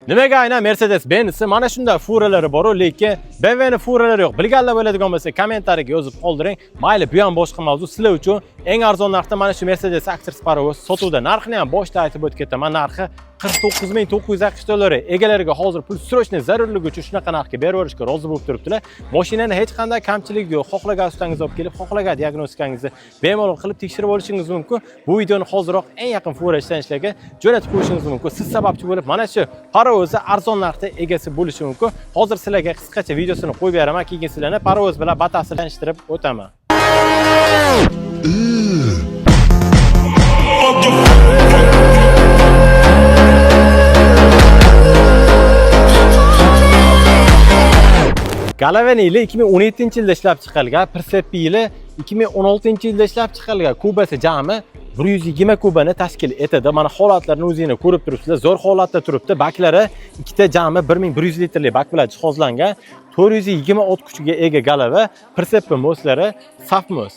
Nimaga aynan Mercedes-Benz mana shunday furalari bor, lekin BMWning furalari yo'q. Bilganlar bo'ladigan bo'lsa, kommentariyaga yozib qoldiring. Mayli, bu ham boshqa mavzu. Sizlar uchun eng arzon narxda mana shu Mercedes Actros Parovoz sotuvda. Narxini ham boshda aytib o'tib ketaman. Narxi 49.960 dollar. Egalariga hozir pul srochniy zarurligi uchun shunaqa narxga berib yuborishga rozi bo'lib turibdilar. Mashinani hech qanday kamchiligi yo'q. Xohlagan ustangiz olib kelib, xohlagan diagnostikangizni bemalol qilib tekshirib olishingiz mumkin. Bu videoni hoziroq eng yaqin fura ishlanishlarga jo'natib qo'yishingiz mumkin. Siz sababchi bo'lib mana shu Parovozni arzon narxda egasi bo'lishi mumkin. Hozir sizlarga qisqacha videosini qo'yib beraman, keyin sizlarni Parovoz bilan batafsil tanishtirib o'taman. Galavani yili 2017-yilda ishlab chiqarilgan, Persepi yili 2016-yilda ishlab chiqarilgan. Kubasi jami 120 kubani tashkil etadi. Mana holatlarini o'zingiz ko'rib turibsizlar. Zo'r holatda turibdi. Baklari ikkita jami 1100 litrli bak bilan jihozlangan. 420 ot kuchiga ega galava, Persepi moslari saf mos.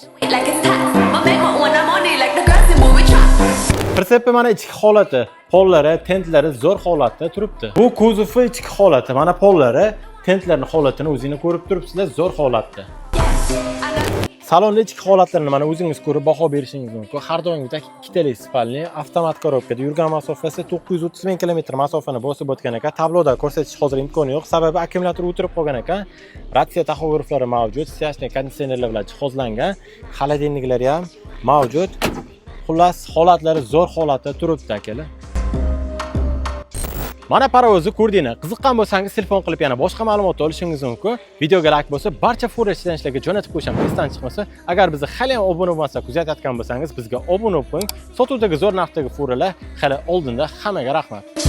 Persepi mana ichki holati, pollari, tentlari zo'r holatda turibdi. Bu kuzovi ichki holati, mana pollari, tentlarning holatini o'zingiz ko'rib turibsizlar, zo'r holatda. Salonning ichki holatlarini mana o'zingiz ko'rib baho berishingiz mumkin. Har doimgidek ikkitali spalni avtomat korobkada yurgan masofasi 930 ming kilometr masofani bosib o'tgan ekan. Tabloda ko'rsatish hozir imkoni yo'q, sababi akkumulyator o'tirib qolgan ekan. Ratsiya taxograflari mavjud, siyashli konditsionerlar bilan jihozlangan, xolodilniklari ham mavjud. Xullas, holatlari zo'r holatda turibdi akalar. Mana Parovozni ko'rdinglar. Qiziqqan bo'lsangiz telefon qilib yana boshqa ma'lumot olishingiz mumkin. Videoga like bo'lsa, barcha fura ishlanishlarga jo'natib qo'yishim esdan chiqmasa, agar bizni hali ham obuna bo'lmasa, kuzatayotgan bo'lsangiz, bizga obuna bo'ling. Sotuvdagi zo'r narxdagi furalar hali oldinda. Hammaga rahmat.